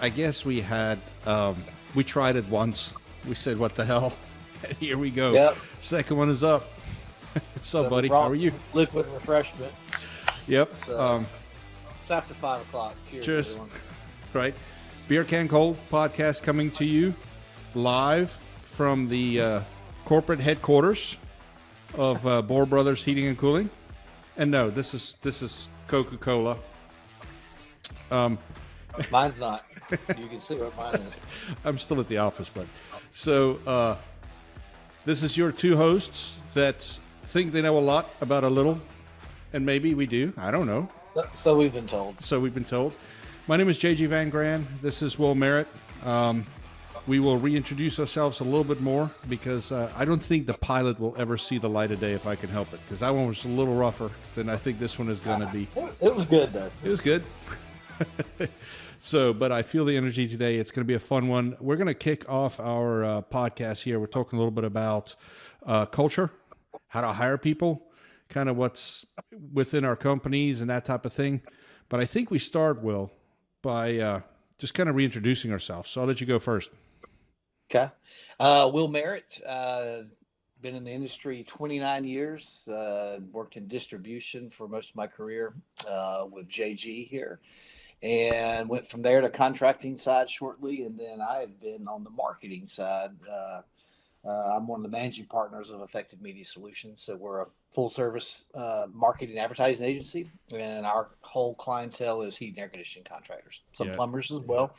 I guess we had, we tried it once. We said, what the hell? And here we go. Yep. Second one is up. What's up, So buddy? we brought How are you? liquid refreshment. Yep. So it's after 5 o'clock. Cheers. Everyone. Right. Beer Can Cold podcast coming to you live from the corporate headquarters of Bohr Brothers Heating and Cooling. And no, this is Coca-Cola. Mine's not. You can see what mine is. I'm still at the office, but so this is your two hosts that think they know a lot about a little, and maybe we do. I don't know. So we've been told. So we've been told. My name is J.G. Van Graan. This is Will Merritt. We will reintroduce ourselves a little bit more because I don't think the pilot will ever see the light of day if I can help it, because that one was a little rougher than I think this one is going to be. It was good, though. It was good. So, but I feel the energy today. It's going to be a fun one. We're going to kick off our podcast here. We're talking a little bit about culture, how to hire people, kind of what's within our companies and that type of thing. But I think we start, Will, by just kind of reintroducing ourselves. So I'll let you go first. Okay. Will Merritt, been in the industry 29 years, worked in distribution for most of my career with JG here, and went from there to contracting side shortly. And then I have been on the marketing side. I'm one of the managing partners of Effective Media Solutions. So we're a full service marketing advertising agency, and our whole clientele is heat and air conditioning contractors, some plumbers as well,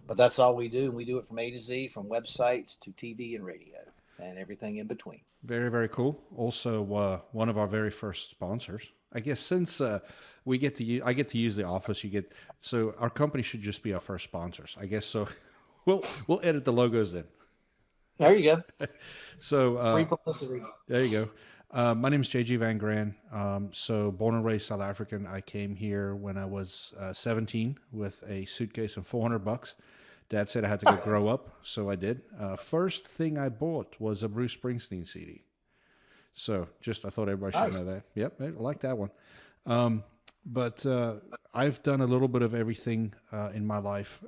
but that's all we do. And we do it from A to Z, from websites to TV and radio and everything in between. Very, very cool. Also, one of our very first sponsors. I guess since I get to use the office, so our company should just be our first sponsors. I guess so. We'll edit the logos then. There you go. So free publicity. There you go. My name is J.G. Van Graan. So born and raised South African. I came here when I was 17 with a suitcase and $400. Dad said I had to go grow up, so I did. First thing I bought was a Bruce Springsteen CD. So I thought everybody should know that. Yep, I like that one. But I've done a little bit of everything in my life.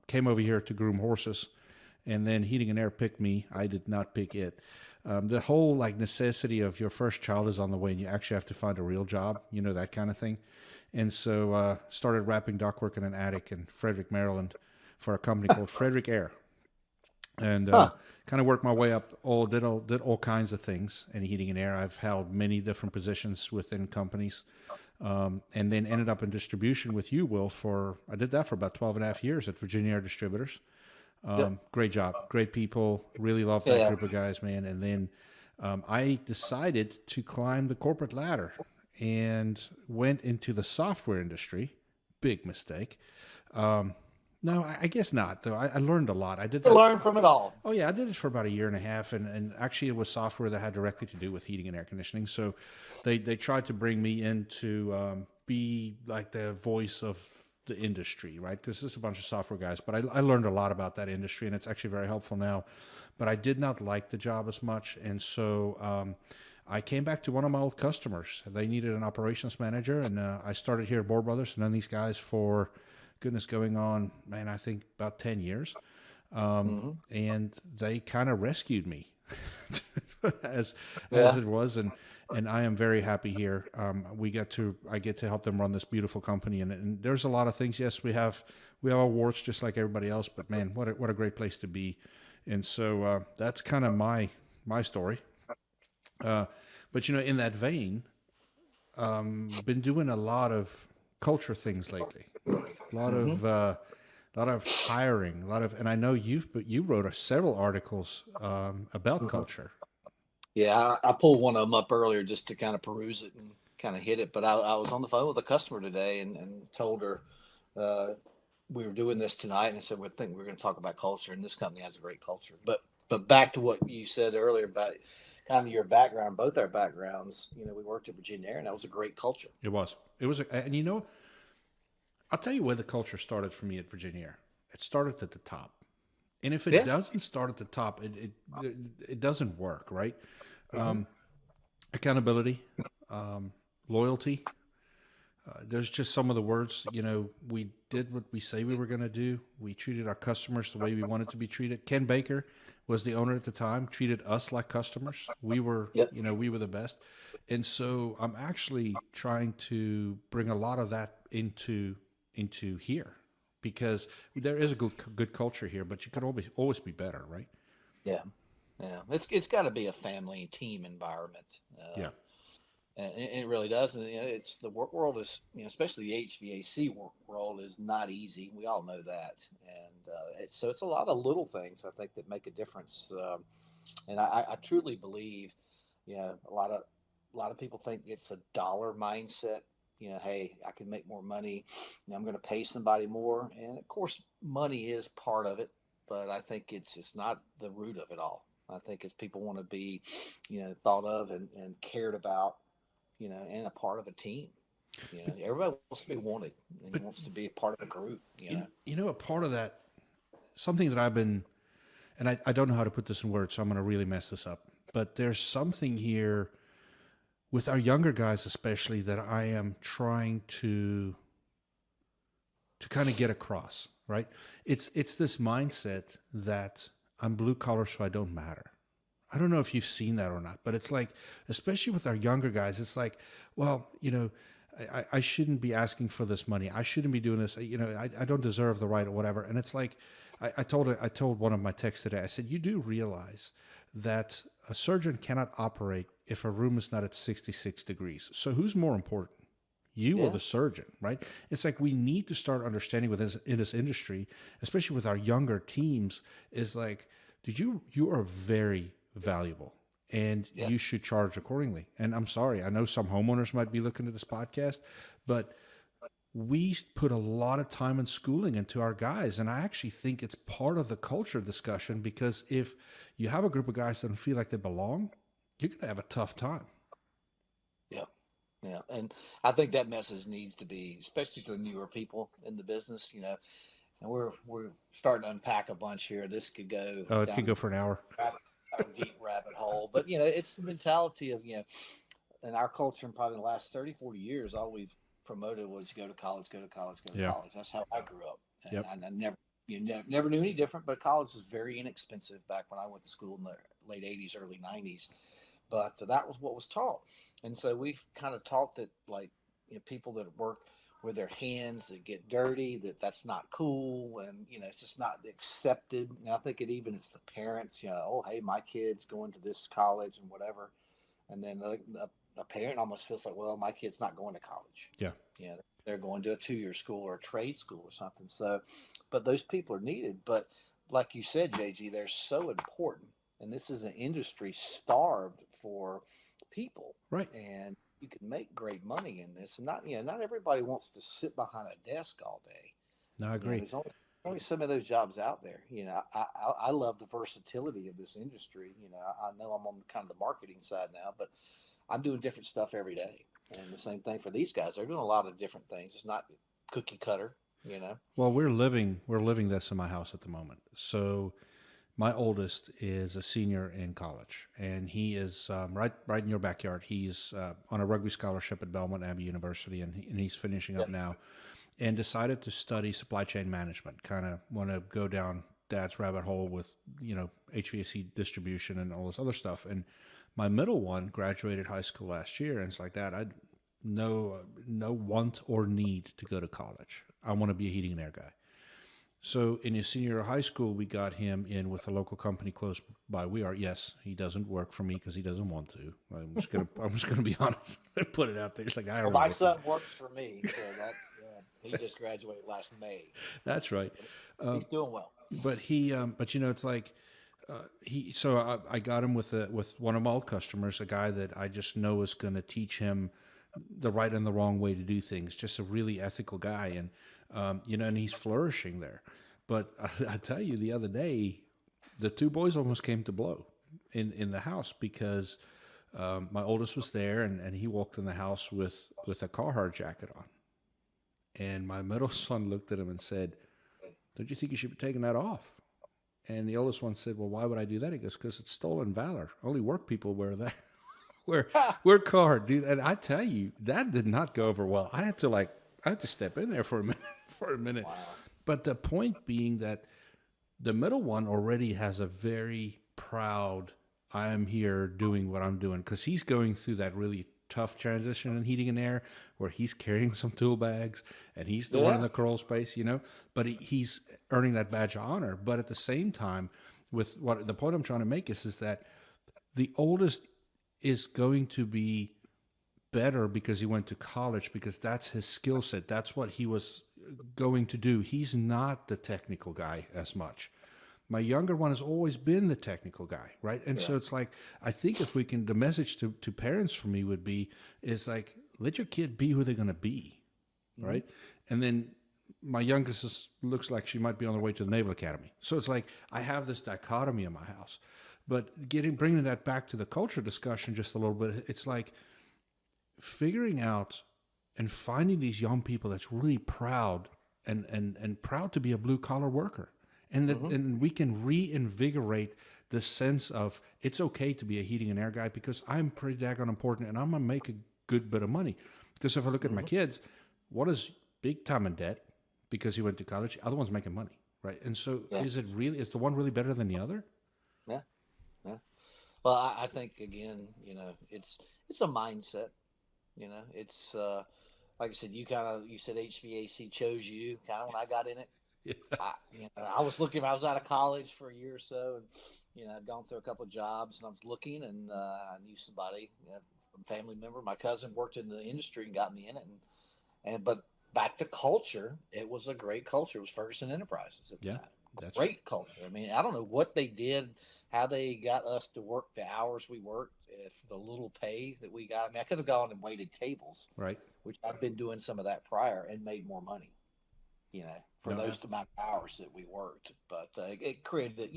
Came over here to groom horses, and then heating and air picked me. I did not pick it. The whole necessity of your first child is on the way, and you actually have to find a real job, that kind of thing. And so started wrapping ductwork in an attic in Frederick, Maryland, for a company called Frederick Air, and kind of worked my way up. Did all kinds of things in heating and air. I've held many different positions within companies, and then ended up in distribution with you, Will. I did that for about 12 and a half years at Virginia Air Distributors. Great job, great people. Really love that group of guys, man. And then I decided to climb the corporate ladder and went into the software industry. Big mistake. No, I guess not, though. I learned a lot. I did that. Learn from it all. Oh, yeah. I did it for about a year and a half, and actually it was software that had directly to do with heating and air conditioning. So they tried to bring me in to be like the voice of the industry, right? Because there's a bunch of software guys. But I learned a lot about that industry, and it's actually very helpful now. But I did not like the job as much, and so I came back to one of my old customers. They needed an operations manager, and I started here at Bohr Brothers, and known these guys for... goodness, going on, man, I think about 10 years. And they kind of rescued me as it was. And I am very happy here. I get to help them run this beautiful company. And there's a lot of things. Yes, we have awards just like everybody else, but man, what a great place to be. And so that's kind of my story. But in that vein, been doing a lot of culture things lately. A lot of hiring, and I know you wrote several articles about culture. Yeah, I pulled one of them up earlier just to kind of peruse it and kind of hit it. But I was on the phone with a customer today and told her we were doing this tonight, and I said we're going to talk about culture, and this company has a great culture. But back to what you said earlier about kind of your background, both our backgrounds. We worked at Virginia Air, and that was a great culture. It was, and I'll tell you where the culture started for me at Virginia Air. It started at the top. And if it doesn't start at the top, it doesn't work, right? Accountability, loyalty, There's just some of the words, we did what we say we were going to do. We treated our customers the way we wanted to be treated. Ken Baker was the owner at the time, treated us like customers. We were, Yep. we were the best. And so I'm actually trying to bring a lot of that into here because there is a good culture here, but you could always be better, right? Yeah. Yeah. It's got to be a family team environment. Yeah. And it really does. And it's the work world is, especially the HVAC world is not easy. We all know that. And it's a lot of little things I think that make a difference. And I truly believe, a lot of people think it's a dollar mindset. Hey, I can make more money. I'm going to pay somebody more. And of course, money is part of it, but I think it's not the root of it all. I think it's people want to be, thought of and cared about, and a part of a team. Everybody wants to be wanted and But wants to be a part of a group. a part of that, something that I've been, and I don't know how to put this in words, so I'm going to really mess this up. But there's something here with our younger guys, especially, that I am trying to kind of get across. Right? It's this mindset that I'm blue collar, so I don't matter. I don't know if you've seen that or not, but it's like, especially with our younger guys, it's like, well, I shouldn't be asking for this money. I shouldn't be doing this. I don't deserve the right or whatever. And it's like, I told one of my techs today, I said, you do realize that a surgeon cannot operate if a room is not at 66 degrees. So who's more important? You or the surgeon, right? It's like we need to start understanding in this industry, especially with our younger teams, is like, you are very valuable and you should charge accordingly. And I'm sorry, I know some homeowners might be looking at this podcast, but we put a lot of time and schooling into our guys. And I actually think it's part of the culture discussion, because if you have a group of guys that don't feel like they belong, you're going to have a tough time. Yeah. Yeah. And I think that message needs to be, especially to the newer people in the business, and we're starting to unpack a bunch here. This could go. Oh, it could go for an hour. A deep rabbit hole, but it's the mentality of, in our culture, and probably the last 30, 40 years, all we've promoted was go to college, go to college, go to college. That's how I grew up. And I never, never knew any different, but college was very inexpensive back when I went to school in the late 80s, early 90s. But that was what was taught. And so we've kind of taught that, like, people that work with their hands that get dirty, that's not cool, and it's just not accepted. And I think it's the parents, oh, hey, my kid's going to this college and whatever, and then a parent almost feels like, well, my kid's not going to college. They're going to a 2-year school or a trade school or something. So, but those people are needed. But like you said, JG, they're so important, and this is an industry starved for people, right? And you can make great money in this, and not everybody wants to sit behind a desk all day. No, I agree. There's only some of those jobs out there. I love the versatility of this industry. I know I'm on kind of the marketing side now, but I'm doing different stuff every day. And the same thing for these guys. They're doing a lot of different things. It's not cookie cutter. Well, we're living this in my house at the moment. So my oldest is a senior in college, and he is right in your backyard. He's on a rugby scholarship at Belmont Abbey University, and he's finishing up now, and decided to study supply chain management. Kind of want to go down Dad's rabbit hole with HVAC distribution and all this other stuff. And my middle one graduated high school last year, and it's like that. I no want or need to go to college. I want to be a heating and air guy. So in his senior year of high school, we got him in with a local company close by. Yes, he doesn't work for me because he doesn't want to. I'm just gonna be honest and put it out there. It's like, my son works for me, so that's he just graduated last May. That's right. He's doing well. But it's like So I got him with one of my old customers, a guy that I just know is going to teach him the right and the wrong way to do things. Just a really ethical guy, and and he's flourishing there. But I tell you, the other day, the two boys almost came to blow in the house because my oldest was there, and he walked in the house with a Carhartt jacket on, and my middle son looked at him and said, "Don't you think you should be taking that off?" And the oldest one said, "Well, why would I do that?" He goes, "Because it's stolen valor. Only work people wear that." we're we're card, dude. And I tell you, that did not go over well. I had to step in there for a minute for a minute. Wow. But the point being that the middle one already has a very proud, I am here doing what I'm doing, because he's going through that really tough transition in heating and air where he's carrying some tool bags and he's the one in Yeah. the crawl space, but he's earning that badge of honor. But at the same time, with what the point I'm trying to make is that the oldest is going to be better because he went to college, because that's his skill set. That's what he was going to do. He's not the technical guy as much. My younger one has always been the technical guy, right? And Yeah. so it's like, I think if we can, the message to parents for me would be, is like, let your kid be who they're going to be, Mm-hmm. right? And then my youngest looks like she might be on her way to the Naval Academy. So it's like, I have this dichotomy in my house. But bringing that back to the culture discussion just a little bit, it's like figuring out and finding these young people that's really proud and proud to be a blue collar worker. Mm-hmm. And we can reinvigorate the sense of it's okay to be a heating and air guy, because I'm pretty daggone important and I'm gonna make a good bit of money. Because if I look at my Mm-hmm. kids, one is big time in debt because he went to college, the other one's making money, right? And so Yeah. is the one really better than the other? Yeah. Yeah. Well, I think again, it's a mindset. It's like I said, you said HVAC chose you kind of when I got in it. Yeah. I was looking. I was out of college for a year or so, and I'd gone through a couple of jobs, and I was looking, and I knew somebody, a family member. My cousin worked in the industry and got me in it, and but back to culture, it was a great culture. It was Ferguson Enterprises at the Yeah, time. that's Great culture. I mean, I don't know what they did, how they got us to work the hours we worked, if the little pay that we got. I mean, I could have gone and waited tables, right. which I've been doing some of that prior, and made more money, for No, those amount of hours that we worked. But it created,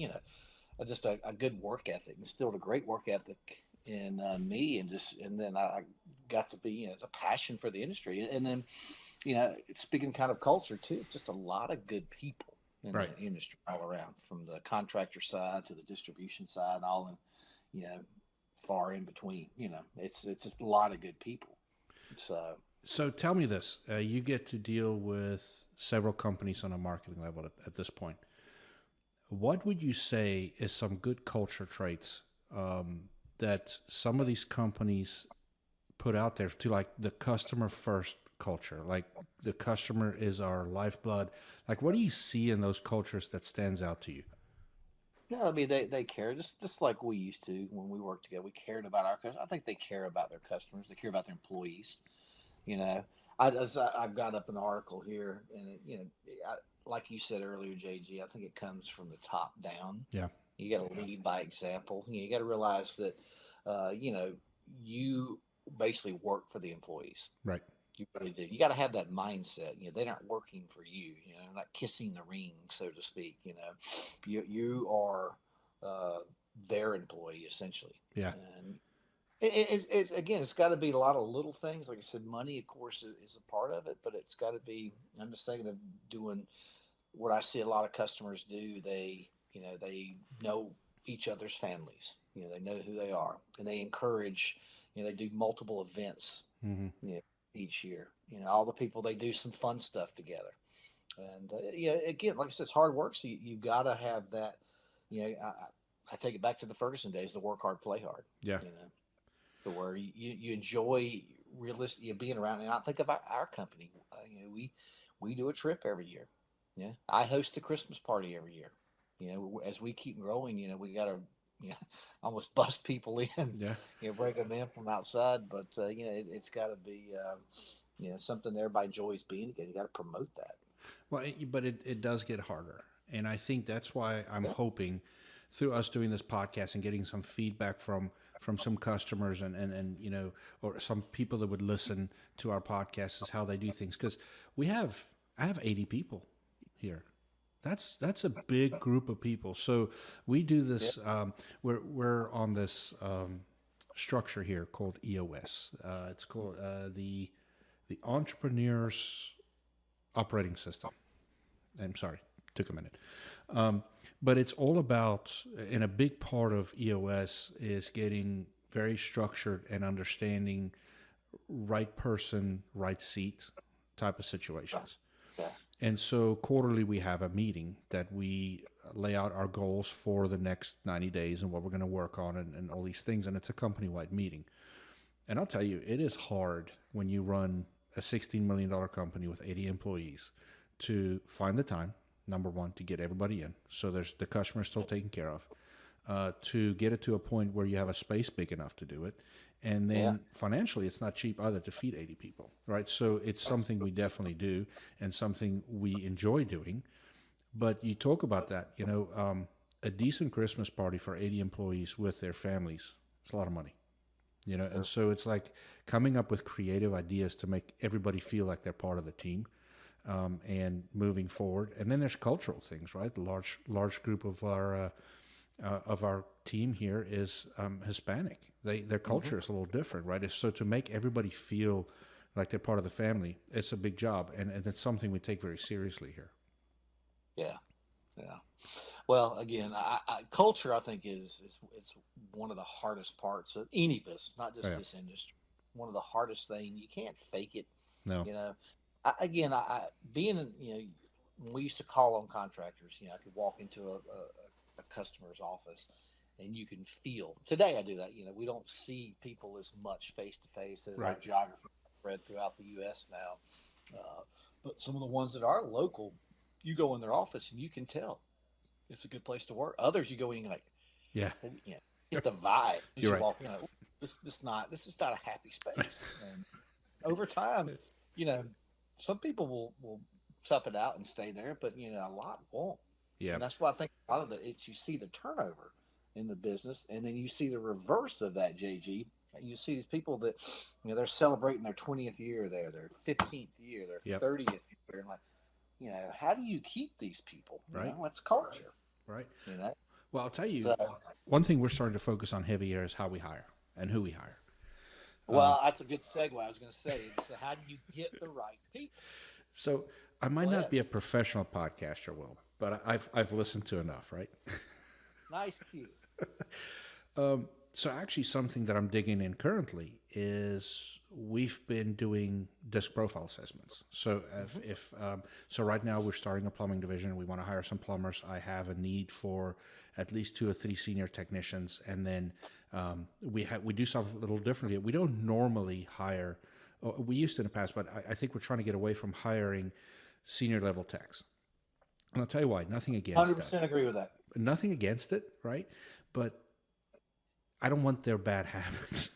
just a good work ethic, instilled a great work ethic in me, and then I got to be, a passion for the industry, and then, speaking kind of culture too, just a lot of good people in right. the industry all around, from the contractor side to the distribution side, all in, far in between. It's just a lot of good people. So So tell me this: you get to deal with several companies on a marketing level at this point. What would you say is some good culture traits that some of these companies put out there, to like the customer first culture? Like the customer is our lifeblood. Like, what do you see in those cultures that stands out to you? no, I mean they care just like we used to when we worked together. We cared about our customers. I think they care about their customers. They care about their employees. You know, I've got up an article here, and like you said earlier, JG, I think it comes from the top down. Yeah, You got to lead by example. You got to realize that, you basically work for the employees. right. You really do. You got to have that mindset. They're not working for you. Not kissing the ring, so to speak. You are their employee essentially. Yeah, And again, it's got to be a lot of little things. Like I said, money, of course, is a part of it, but it's got to be. I'm just thinking of doing what I see a lot of customers do. They know each other's families. They know who they are, and they encourage. They do multiple events. hmm You know, each year. All the people, they do some fun stuff together. And again, like I said, it's hard work. So you got to have that. I take it back to the Ferguson days: the work hard, play hard. yeah, To where you enjoy realistic being around. And I think about our company. We do a trip every year. Yeah, I host a Christmas party every year. As we keep growing, we got to almost bust people in. yeah. Bring them in from outside. But it's got to be something everybody enjoys being together. You got to promote that. Well, but it does get harder. And I think that's why I'm Yeah. hoping through us doing this podcast and getting some feedback from some customers and or some people that would listen to our podcast is how they do things. Because I have 80 people here. That's a big group of people. So we do this. We're on this structure here called EOS. It's called the Entrepreneurs Operating System. I'm sorry, took a minute. But it's all about, and a big part of EOS is getting very structured and understanding right person, right seat type of situations. Yeah. And so quarterly, we have a meeting that we lay out our goals for the next 90 days and what we're going to work on and all these things. And it's a company wide meeting. And I'll tell you, it is hard when you run a $16 million company with 80 employees to find the time, number one, to get everybody in. So there's the customer still taken care of, to get it to a point where you have a space big enough to do it. And then financially, it's not cheap either to feed 80 people, right? So it's something we definitely do and something we enjoy doing. But you talk about that, a decent Christmas party for 80 employees with their families, it's a lot of money, and so it's like coming up with creative ideas to make everybody feel like they're part of the team, and moving forward. And then there's cultural things, right? The large group of our team here is Hispanic. Their culture is a little different, right? So to make everybody feel like they're part of the family, it's a big job, and it's something we take very seriously here. Yeah. Yeah. Well, again, culture, I think, is it's one of the hardest parts of any business, not just this industry. One of the hardest things. You can't fake it. No. I being when we used to call on contractors, I could walk into a customer's office and you can feel. Today I do that. We don't see people as much face to face as our geography spread throughout the U.S. now. But some of the ones that are local, you go in their office and you can tell it's a good place to work. Others, you go in and you're like, get the vibe. You're right. Walk in, this is not a happy space. And over time, some people will tough it out and stay there, but a lot won't. Yeah. And that's why I think a lot of you see the turnover in the business, and then you see the reverse of that, JG. You see these people that they're celebrating their 20th year there, their 15th year, their 30th year, and like, how do you keep these people? Right. That's culture. Right. Well, I'll tell you, one thing we're starting to focus on heavy here is how we hire and who we hire. Well, that's a good segue. I was going to say, so how do you get the right people? So I might not be a professional podcaster, Will, but I've listened to enough, right? Nice cue. So actually something that I'm digging in currently is we've been doing disc profile assessments. So so right now we're starting a plumbing division. We want to hire some plumbers. I have a need for at least 2 or 3 senior technicians. And then we do something a little differently. We don't normally hire, we used to in the past, but I think we're trying to get away from hiring senior level techs. And I'll tell you why, nothing against 100% that. agree with that. Nothing against it, right? But I don't want their bad habits.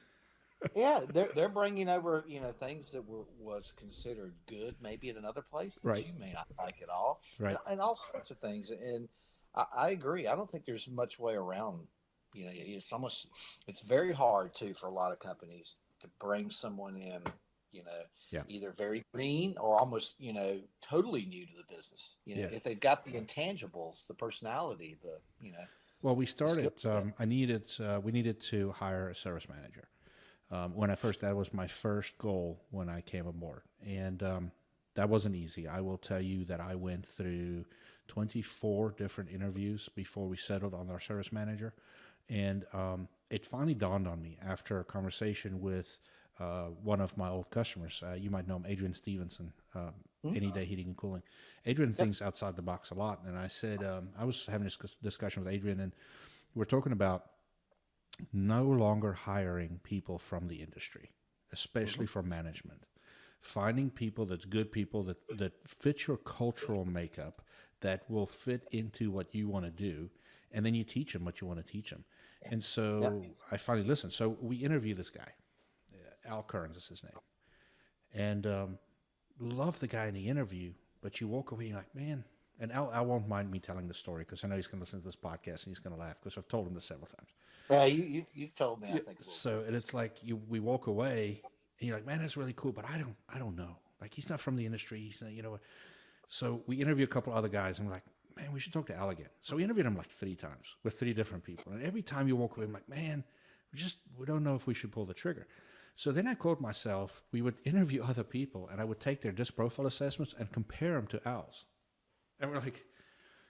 Yeah, they're bringing over things that was considered good maybe in another place that you may not like at all, and all sorts of things. And I agree. I don't think there's much way around. It's very hard too for a lot of companies to bring someone in, either very green or almost totally new to the business. If they've got the intangibles, the personality, Well, we started. We needed to hire a service manager. That was my first goal when I came aboard, and that wasn't easy. I will tell you that I went through 24 different interviews before we settled on our service manager, and it finally dawned on me after a conversation with one of my old customers. You might know him, Adrian Stevenson. Any Day Heating and Cooling. Adrian thinks outside the box a lot, and I said I was having this discussion with Adrian, and we're talking about no longer hiring people from the industry, especially for management. Finding people that's good people that fit your cultural makeup, that will fit into what you want to do, and then you teach them what you want to teach them. And so I finally listened. So we interview this guy, Al Kearns is his name, and love the guy in the interview, but you walk away and you're like, man, and Al won't mind me telling the story because I know he's going to listen to this podcast and he's going to laugh because I've told him this several times. Yeah, you've told me, I think. So, and it's like we walk away and you're like, man, that's really cool, but I don't know. Like, he's not from the industry. He's not, So we interview a couple other guys and we're like, man, we should talk to Al again. So we interviewed him like 3 times with 3 different people. And every time you walk away, I'm like, man, we don't know if we should pull the trigger. So then I quote myself, we would interview other people and I would take their disc profile assessments and compare them to Al's. And we're like,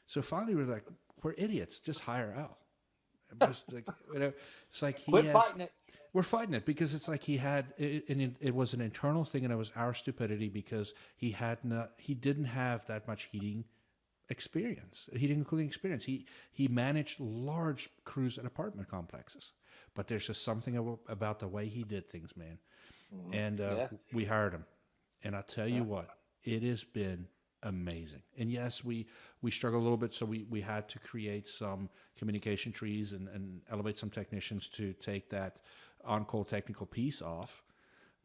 so finally we're like, we're idiots, just hire Al. Just like, it's like he Quit has. fighting it. We're fighting it because it's like he had, and it was an internal thing, and it was our stupidity because he didn't have that much heating experience, heating and cooling experience. He managed large cruise and apartment complexes, but there's just something about the way he did things, man. And Yeah. we hired him, and I tell you what, it has been amazing. And yes, we struggled a little bit, so we had to create some communication trees and elevate some technicians to take that on-call technical piece off.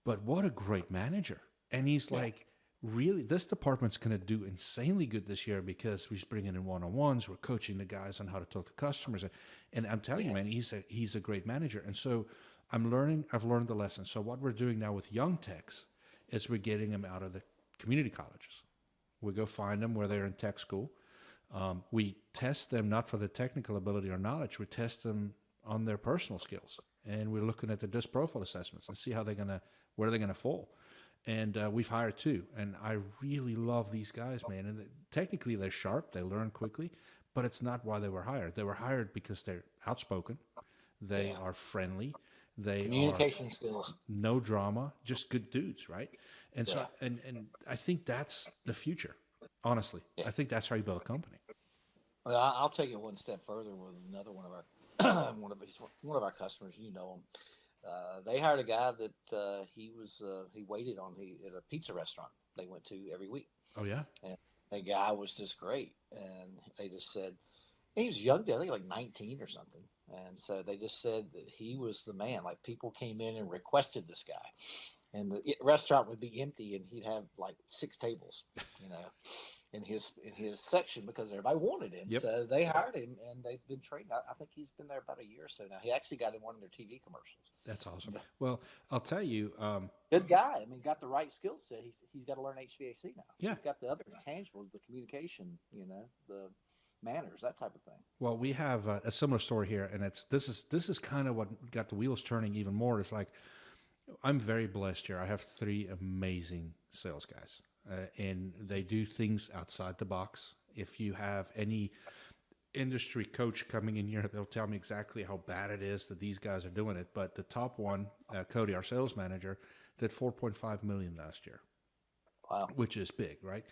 But what a great manager. And he's like, really, this department's going to do insanely good this year because we're bringing in one-on-ones. We're coaching the guys on how to talk to customers. And I'm telling you, man, he's a great manager. And so I've learned the lesson. So what we're doing now with young techs is we're getting them out of the community colleges. We go find them where they're in tech school. We test them not for the technical ability or knowledge. We test them on their personal skills. And we're looking at the disc profile assessments and see where they're gonna fall. And we've hired two, and I really love these guys, man. And technically, they're sharp; they learn quickly, but it's not why they were hired. They were hired because they're outspoken, they are friendly, they are Communication skills. no drama, just good dudes, right? And so, and I think that's the future. Honestly, I think that's how you build a company. Well, I'll take it one step further with another one of our one of our customers. You know him. They hired a guy that he waited on at a pizza restaurant they went to every week. Oh yeah, And the guy was just great. And they just said he was young, I think like 19 or something. And so they just said that he was the man. Like people came in and requested this guy, and the restaurant would be empty, and he'd have like 6 tables, you know, in his section because everybody wanted him. Yep. So they hired him, and they've been training. I think he's been there about a year or so now. He actually got in one of their TV commercials. that's awesome. Well, I'll tell you, Good guy. I mean, got the right skill set. He's got to learn HVAC now. Yeah. He's got the other intangibles, the communication, you know, the manners, that type of thing. well, we have a similar story here, and this is kind of what got the wheels turning even more. It's like I'm very blessed here. I have 3 amazing sales guys, and they do things outside the box. If you have any industry coach coming in here, they'll tell me exactly how bad it is that these guys are doing it. But the top one, Cody, our sales manager, did 4.5 million last year. Wow. Which is big, right?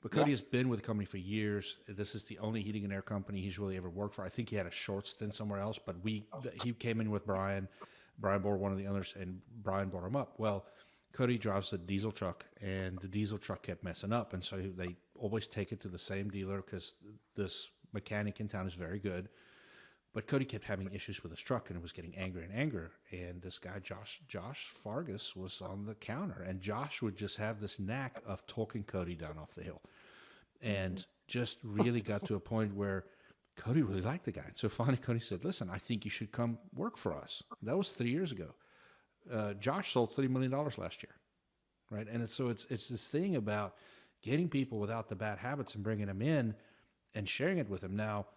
But Cody has been with the company for years. This is the only heating and air company he's really ever worked for. I think he had a short stint somewhere else, but he came in with Brian. Brian bore one of the others, and Brian brought him up. Well, Cody drives a diesel truck, and the diesel truck kept messing up, and so they always take it to the same dealer because this mechanic in town is very good. But Cody kept having issues with his truck, and it was getting angrier and angrier. And this guy, Josh Fargus, was on the counter, and Josh would just have this knack of talking Cody down off the hill, and just really got to a point where Cody really liked the guy. So finally, Cody said, "Listen, I think you should come work for us." That was 3 years ago. Josh sold $3 million last year, right? And it's this thing about getting people without the bad habits and bringing them in and sharing it with them. Now,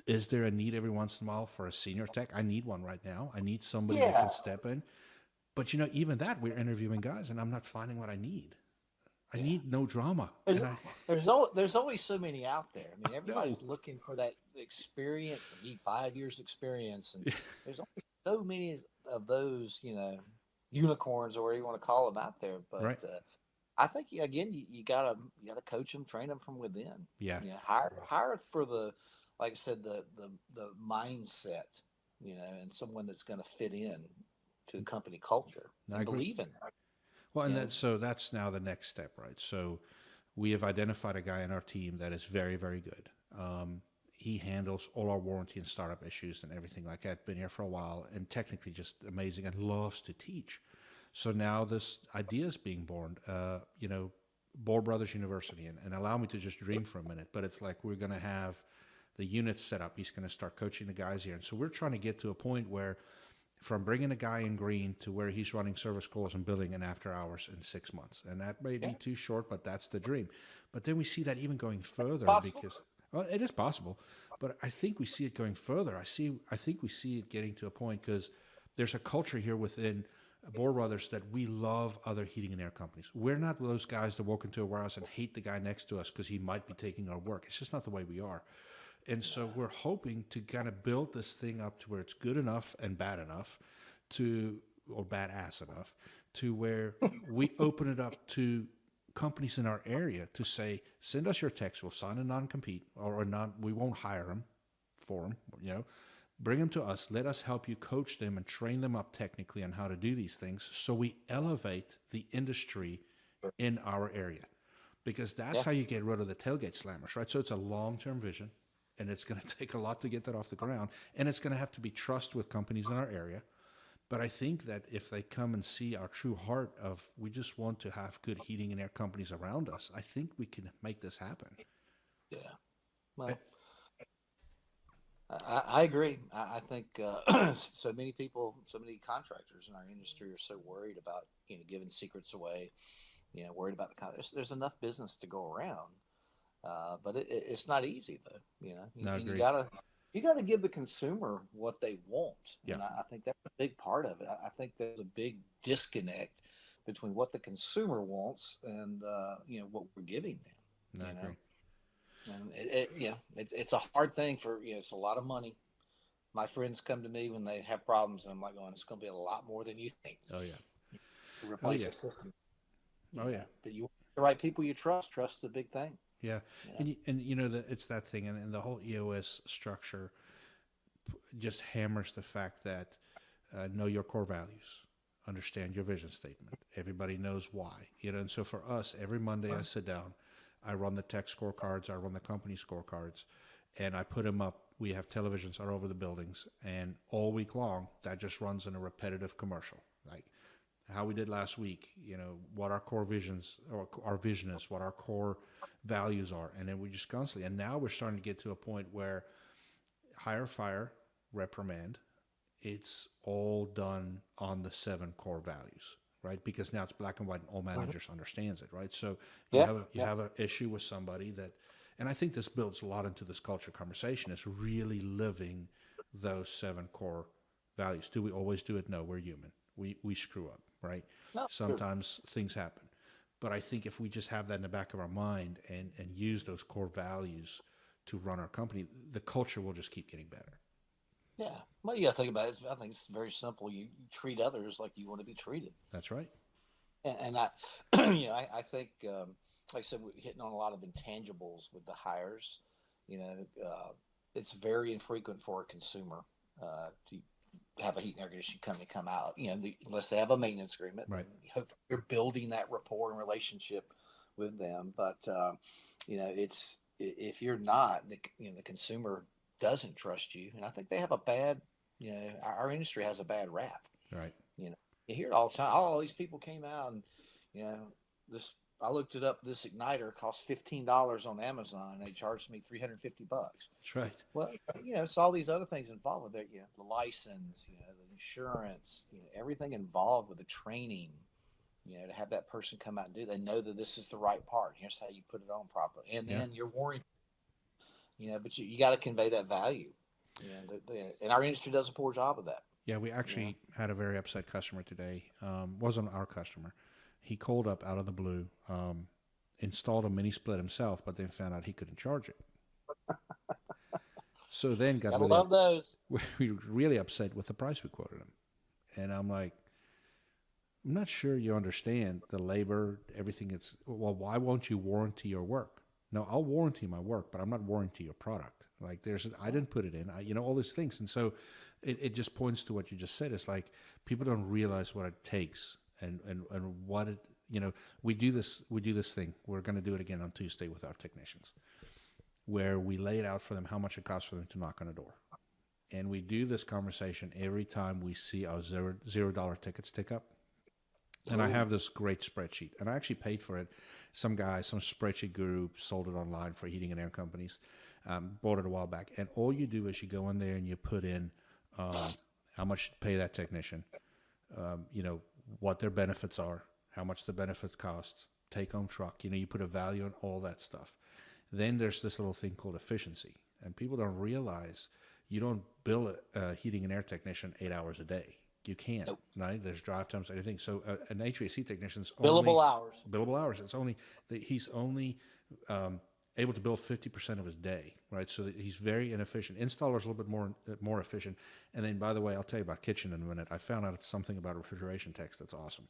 is there a need every once in a while for a senior tech? I need one right now. I need somebody that can step in. But, you know, even that, we're interviewing guys, and I'm not finding what I need. I need no drama. There's always so many out there. I mean, everybody's looking for that experience. You need 5 years experience, and there's only so many of those, you know, unicorns or whatever you want to call them out there. But I think again, you gotta coach them, train them from within. Yeah. You know, hire for the, like I said, the mindset, you know, and someone that's going to fit in to the company culture and believe in it. Well, and that's now the next step, right? So we have identified a guy in our team that is very, very good. He handles all our warranty and startup issues and everything like that. Been here for a while and technically just amazing and loves to teach. So now this idea is being born, you know, Bohr Brothers University, and allow me to just dream for a minute, but it's like we're going to have the units set up. He's going to start coaching the guys here. And so we're trying to get to a point where from bringing a guy in green to where he's running service calls and billing and after hours in 6 months. And that may be too short, but that's the dream. But then we see that even going further because, well, it is possible, but I think we see it going further. I think we see it getting to a point because there's a culture here within Bohr Brothers that we love other heating and air companies. We're not those guys that walk into a warehouse and hate the guy next to us because he might be taking our work. It's just not the way we are. And so we're hoping to kind of build this thing up to where it's good enough and bad enough to, or badass enough to where we open it up to companies in our area to say, send us your techs, we'll sign a non-compete or not, we won't hire them for them, bring them to us, let us help you coach them and train them up technically on how to do these things. So we elevate the industry in our area, because that's how you get rid of the tailgate slammers, right? So it's a long-term vision, and it's going to take a lot to get that off the ground, and it's going to have to be trust with companies in our area. But I think that if they come and see our true heart of, we just want to have good heating and air companies around us, I think we can make this happen. Yeah. Well, I agree. I think so many people, so many contractors in our industry are so worried about, giving secrets away, worried about there's enough business to go around. But it's not easy though, No, I and agree. you gotta give the consumer what they want. Yeah. And I think that's a big part of it. I think there's a big disconnect between what the consumer wants and, what we're giving them, No, I agree. and it's a hard thing for, it's a lot of money. My friends come to me when they have problems, and I'm like going, it's going to be a lot more than you think Oh yeah. to Oh replace yeah. a system. Oh yeah. But you want the right people you trust. Trust's the big thing. Yeah. Yeah. And it's that thing, and the whole EOS structure just hammers the fact that know your core values, understand your vision statement. Everybody knows why, And so for us, every Monday I sit down, I run the tech scorecards, I run the company scorecards, and I put them up. We have televisions all over the buildings, and all week long that just runs in a repetitive commercial, like how we did last week. What our core visions or our vision is, what our core values are, and then we just constantly. And now we're starting to get to a point where hire, fire, reprimand, it's all done on the 7 core values, right? Because now it's black and white, and all managers understands it, right? So Yeah. you have an issue with somebody that, and I think this builds a lot into this culture conversation, is really living those 7 core values. Do we always do it? No, we're human. We screw up, right? No, Sometimes things happen. But I think if we just have that in the back of our mind and use those core values to run our company, the culture will just keep getting better. yeah. Well, you got to think about it. I think it's very simple. You treat others like you want to be treated. That's right. And I, I think, like I said, we're hitting on a lot of intangibles with the hires. It's very infrequent for a consumer to have a heat and air conditioning company come out, unless they have a maintenance agreement. Right. Hopefully you're building that rapport and relationship with them. But, it's, if you're not, the consumer doesn't trust you. And I think they have a bad, our industry has a bad rap. Right. You hear it all the time. All these people came out and, this, I looked it up. This igniter costs $15 on Amazon. They charged me $350. That's right. Well, it's all these other things involved with it. The license, the insurance, everything involved with the training, to have that person come out and do, they know that this is the right part. Here's how you put it on properly. And then your warranty, but you got to convey that value. And our industry does a poor job of that. Yeah, we actually had a very upset customer today. Wasn't our customer. He called up out of the blue, installed a mini split himself, but then found out he couldn't charge it. So then got love those. We were really upset with the price we quoted him. And I'm like, I'm not sure you understand the labor, everything. Well, why won't you warranty your work? No, I'll warranty my work, but I'm not warranty your product. Like I didn't put it in, all these things. And so it just points to what you just said. It's like people don't realize what it takes and what it, we do this thing. We're going to do it again on Tuesday with our technicians, where we lay it out for them how much it costs for them to knock on a door. And we do this conversation every time we see our $0 tickets tick up. And I have this great spreadsheet, and I actually paid for it. Some spreadsheet guru sold it online for heating and air companies. Bought it a while back. And all you do is you go in there and you put in how much to pay that technician, what their benefits are, how much the benefits cost, take-home truck. You put a value on all that stuff. Then there's this little thing called efficiency. And people don't realize you don't bill a heating and air technician 8 hours a day. You can't, right? There's drive times, everything. So an HVAC technician's billable hours. Billable hours. It's only he's only able to bill 50% of his day, right? So that he's very inefficient. Installer's a little bit more efficient. And then, by the way, I'll tell you about kitchen in a minute. I found out something about refrigeration techs that's awesome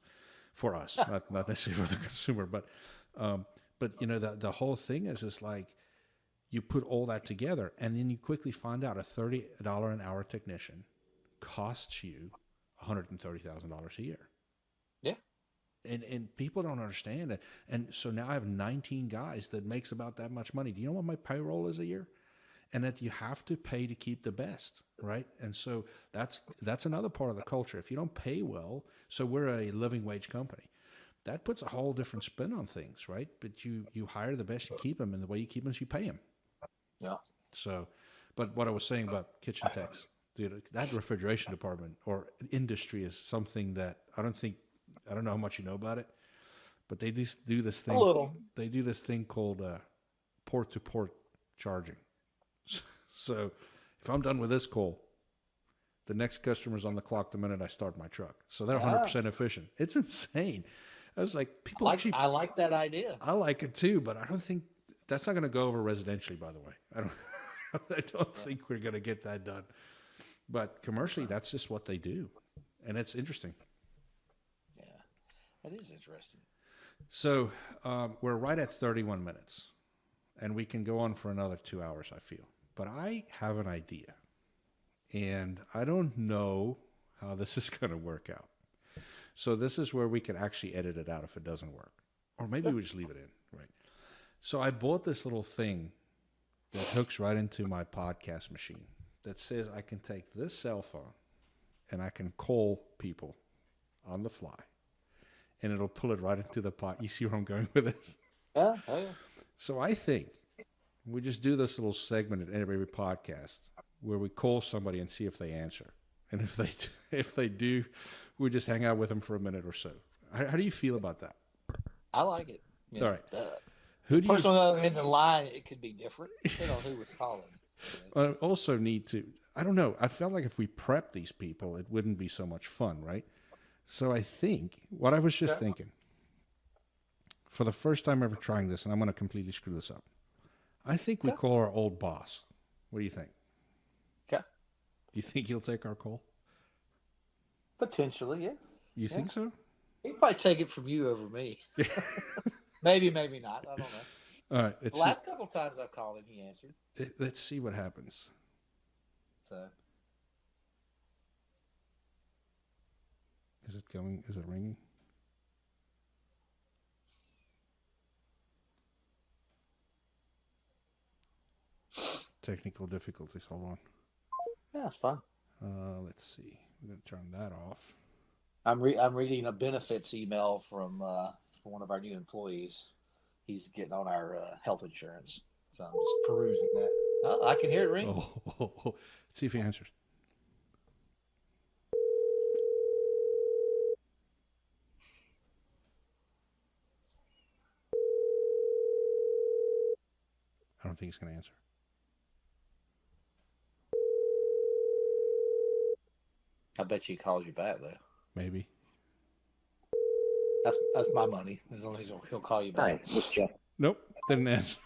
for us, not necessarily for the consumer, but the whole thing is like you put all that together, and then you quickly find out a $30 an hour technician costs you $130,000 a year. Yeah. And people don't understand it. And so now I have 19 guys that makes about that much money. Do you know what my payroll is a year? And that you have to pay to keep the best, right? And so that's another part of the culture. If you don't pay well, so we're a living wage company. That puts a whole different spin on things, right? But you hire the best, you keep them, and the way you keep them is you pay them. Yeah. So, but what I was saying about kitchen techs, dude, that refrigeration department or industry is something that I don't know how much you know about it, but they just do this thing. A little. They do this thing called port to port charging. So if I'm done with this call, the next customer's on the clock the minute I start my truck. So they're 100% efficient. It's insane. I was like, people I like that idea. I like it too, but I don't think that's not going to go over residentially, by the way. I don't think we're going to get that done. But commercially, that's just what they do. And it's interesting. Yeah, that is interesting. So we're right at 31 minutes, and we can go on for another 2 hours, I feel. But I have an idea, and I don't know how this is going to work out. So this is where we can actually edit it out if it doesn't work. Or maybe we just leave it in, right? So I bought this little thing that hooks right into my podcast machine that says I can take this cell phone and I can call people on the fly, and it'll pull it right into the pot. You see where I'm going with this? Yeah. Oh, yeah. So I think we just do this little segment at every podcast where we call somebody and see if they answer. And if they do, we just hang out with them for a minute or so. How do you feel about that? I like it. You know, all right. Who do person on the end of the line, it could be different depending on who we're calling. I also need to, I don't know, I felt like if we prep these people, it wouldn't be so much fun, right? So I think, what I was just thinking, for the first time ever trying this, and I'm going to completely screw this up, I think we call our old boss. What do you think? Okay. Do you think he'll take our call? Potentially, yeah. You think so? He'd probably take it from you over me. Maybe not. I don't know. All right. The last couple of times I've called him, he answered. Let's see what happens. So. Is it going? Is it ringing? Technical difficulties. Hold on. Yeah, that's fine. Let's see. We're going to turn that off. I'm reading a benefits email from one of our new employees. He's getting on our health insurance. So I'm just perusing that. Oh, I can hear it ring. Oh. Let's see if he answers. I don't think he's going to answer. I bet you he calls you back though. Maybe. That's my money. As long as he'll call you back. Nope, didn't answer.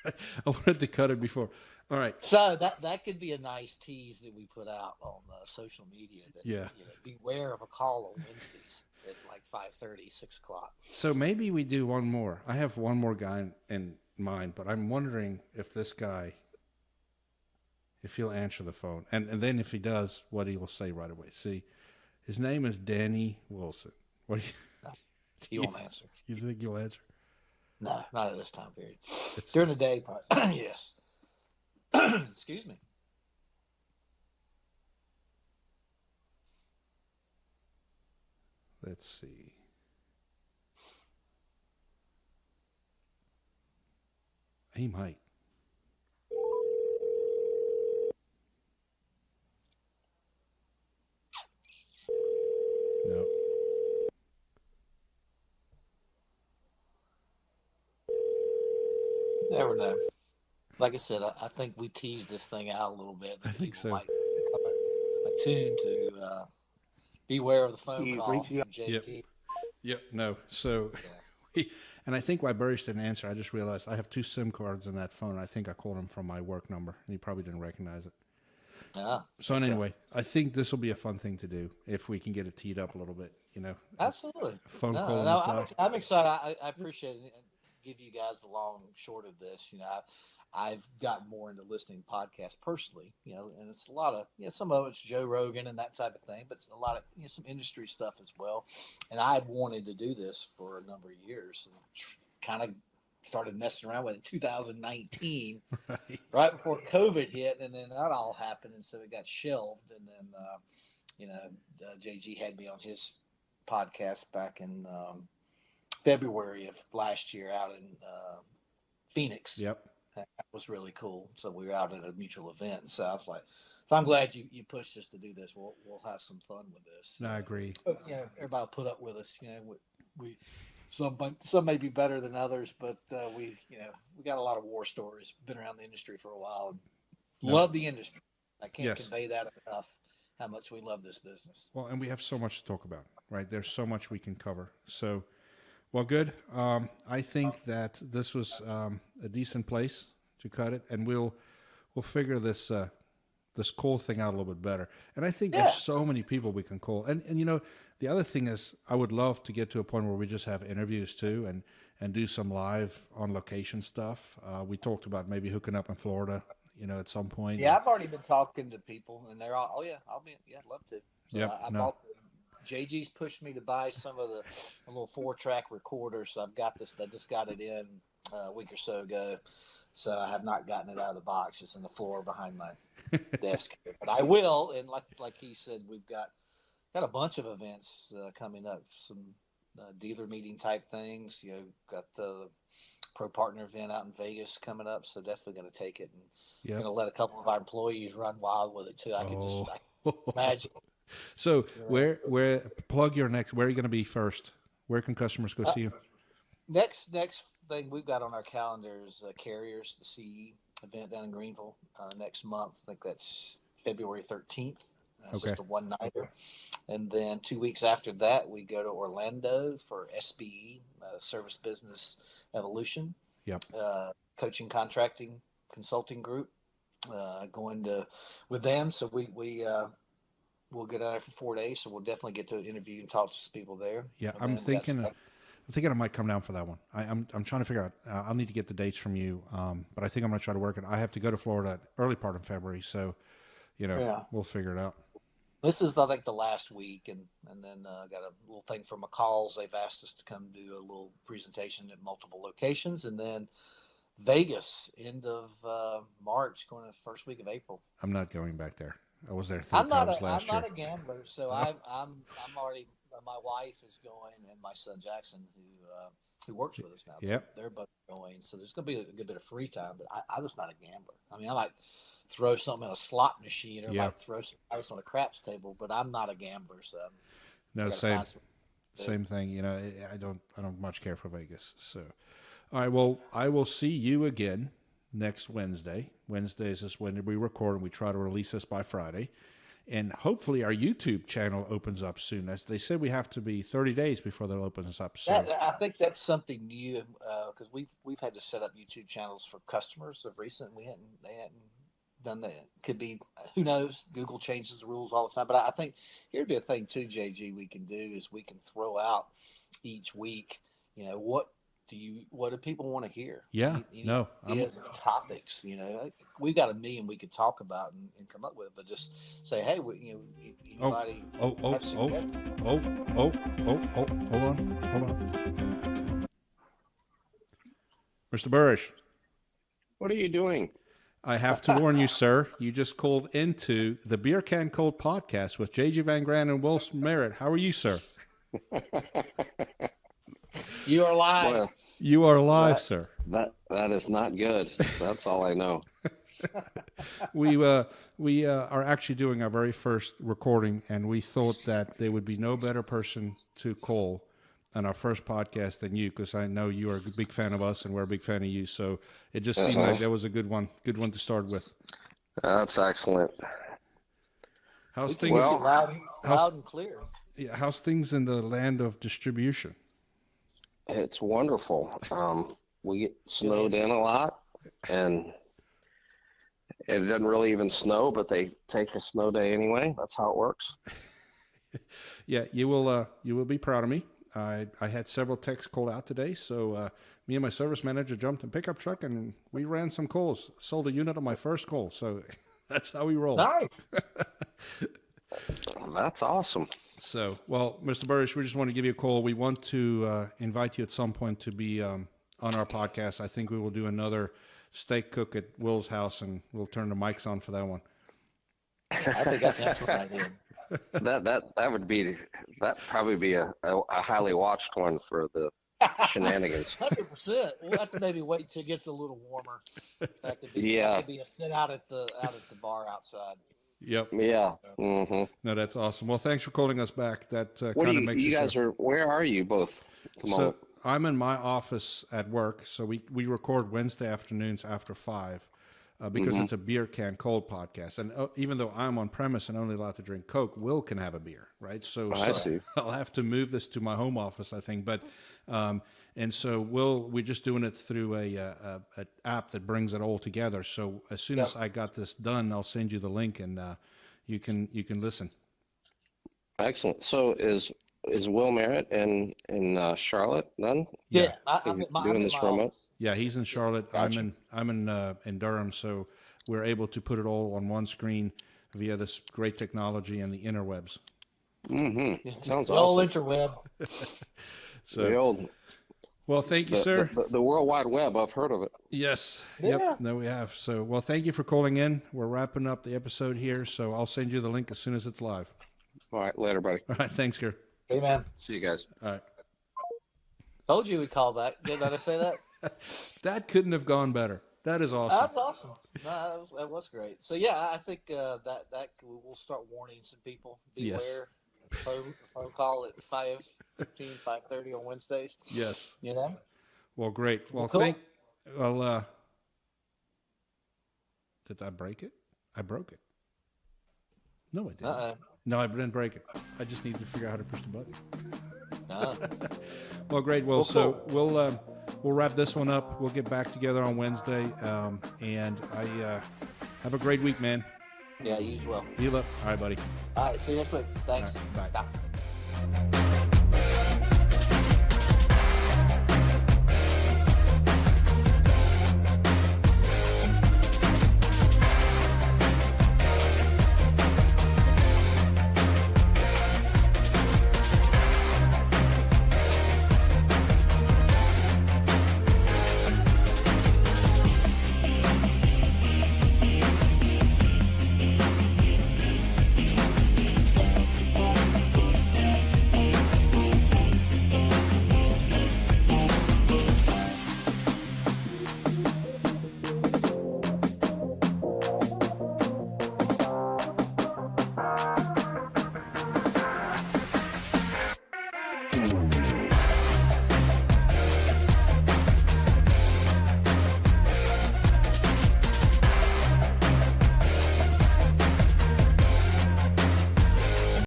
I wanted to cut it before. All right. So that could be a nice tease that we put out on social media. That, beware of a call on Wednesdays at like 5:30, 6 o'clock. So maybe we do one more. I have one more guy in mind, but I'm wondering if this guy, if he'll answer the phone. And then if he does, what he will say right away. See, his name is Danny Wilson. What do you... He won't answer. You think you'll answer? No, not at this time period. During the day, probably. Yes. Excuse me. Let's see. He might. No. Never know. Like I said, I think we teased this thing out a little bit. I think so. Might become a tune to beware of the phone call from JG. Yep. No. So And I think why Burris didn't answer, I just realized I have 2 SIM cards in that phone. I think I called him from my work number, and he probably didn't recognize it. So anyway, I think this will be a fun thing to do if we can get it teed up a little bit. Absolutely. Phone call on the fly. I'm excited. I appreciate it. Give you guys the long and short of this. I've gotten more into listening to podcasts personally, and it's a lot of, some of it's Joe Rogan and that type of thing, but it's a lot of, some industry stuff as well. And I had wanted to do this for a number of years and kind of started messing around with it in 2019, right before COVID hit. And then that all happened. And so it got shelved. And then, JG had me on his podcast back in February of last year out in Phoenix. Yep. That was really cool. So we were out at a mutual event. So I was like, so I'm glad you pushed us to do this. We'll have some fun with this. No, I agree. But, everybody will put up with us. We some may be better than others, but we got a lot of war stories. Been around the industry for a while. And love the industry. I can't convey that enough. How much we love this business. Well, and we have so much to talk about, right? There's so much we can cover. So, well, good. I think that this was a decent place to cut it, and we'll figure this call thing out a little bit better. And I think there's so many people we can call. And the other thing is, I would love to get to a point where we just have interviews too, and do some live on location stuff. We talked about maybe hooking up in Florida, at some point. Yeah, I've already been talking to people, and they're all, I'd love to. So JG's pushed me to buy some of a little 4-track recorder. So I've got this. I just got it in a week or so ago. So I have not gotten it out of the box. It's in the floor behind my desk. But I will. And like he said, we've got a bunch of events coming up. Some dealer meeting type things. Got the Pro Partner event out in Vegas coming up. So definitely going to take it, and going to let a couple of our employees run wild with it too. I can just imagine. So where plug your next? Where are you going to be first? Where can customers go see you? Next thing we've got on our calendar is Carriers, the CE event down in Greenville next month. I think that's February 13th. It's just a one-nighter. And then 2 weeks after that, we go to Orlando for SBE, Service Business Evolution. Yep. Coaching, contracting, consulting group. Going with them. So we'll get out there for 4 days. So we'll definitely get to interview and talk to some people there. Yeah, I'm thinking I might come down for that one. I'm trying to figure out. I'll need to get the dates from you, but I think I'm going to try to work it. I have to go to Florida early part of February, so we'll figure it out. This is, I think, the last week, and then got a little thing for McCall's. They've asked us to come do a little presentation at multiple locations, and then Vegas, end of March, going to the first week of April. I'm not going back there. I was there 3 times last year. I'm not a gambler, so I'm already. My wife is going, and my son Jackson, who works with us now. Yep. They're both going, so there's going to be a good bit of free time. But I was not a gambler. I mean, I might throw something in a slot machine, or might throw some ice on a craps table, but I'm not a gambler. So no, same thing. I don't much care for Vegas. So, all right. Well, I will see you again next Wednesday. Wednesday is just when we record, and we try to release this by Friday. And hopefully our YouTube channel opens up soon. As they said, we have to be 30 days before they'll open us up. So I think that's something new, because we've had to set up YouTube channels for customers of recent. They hadn't done that. Could be, who knows? Google changes the rules all the time. But I think here'd be a thing too, JG. We can do is we can throw out each week. What do people want to hear? Yeah, ideas of topics. We've got a million we could talk about and come up with, but just say, hey, anybody? Hold on, Mr. Burrish. What are you doing? I have to warn you, sir. You just called into the Beer Can Cold podcast with J.G. Van Graan and Will Merritt. How are you, sir? You are live. Well, you are live, sir. That is not good. That's all I know. We are actually doing our very first recording, and we thought that there would be no better person to call on our first podcast than you, because I know you are a big fan of us, and we're a big fan of you. So it just seemed like that was a good one to start with. That's excellent. How's things? Well, loud and clear. Yeah, how's things in the land of distribution? It's wonderful. We get snowed in a lot, and it doesn't really even snow, but they take a snow day anyway. That's how it works. Yeah, you will be proud of me. I had several techs called out today, so me and my service manager jumped in pickup truck and we ran some calls. Sold a unit on my first call, so that's how we roll. Nice. That's awesome. So, well, Mr. Burrish, we just want to give you a call. We want to invite you at some point to be on our podcast. I think we will do another steak cook at Will's house, and we'll turn the mics on for that one. I think that's an excellent idea. That'd probably be a highly watched one for the shenanigans. 100%. We'll have to maybe wait until it gets a little warmer. That could be a sit out at the bar outside. Yep. Yeah. Mm-hmm. No, that's awesome. Well, thanks for calling us back. That What kind do of makes you guys sure. are? Where are you both? At the moment? I'm in my office at work, so we record Wednesday afternoons after 5 because it's a beer can cold podcast. And even though I'm on premise and only allowed to drink Coke, Will can have a beer, right? So I see. I'll have to move this to my home office, I think. But and so we're just doing it through a app that brings it all together. So as soon as I got this done, I'll send you the link and you can listen. Excellent. So is Will Merritt in Charlotte then? Yeah, I'm doing this remote. Yeah, he's in Charlotte. Gotcha. I'm in Durham, so we're able to put it all on one screen via this great technology and the interwebs. Mm-hmm. Sounds the old awesome. interweb. So The old, well, thank you, sir. the World Wide Web. I've heard of it. Yes. Yeah. Yep. No, we have. So, well, thank you for calling in. We're wrapping up the episode here, so I'll send you the link as soon as it's live. All right, later, buddy. All right. Thanks, Gary. Hey, man. See you guys. All right. Told you we'd call back. Didn't I say that? That couldn't have gone better. That is awesome. That's awesome. No, that was great. So yeah, I think that we'll start warning some people. Beware. Yes. Phone call at 5:15, 5:30 on Wednesdays. Yes. You know. Well, great. Well, Cool. Did I break it? I broke it. No, I didn't. Uh-uh. No, I didn't break it. I just need to figure out how to push the button. No. Well, great. Well, Well, so cool. we'll wrap this one up. We'll get back together on Wednesday. And I have a great week, man. Yeah, you as well. Heal up. All right, buddy. All right. See you next week. Thanks. All right, bye. Bye.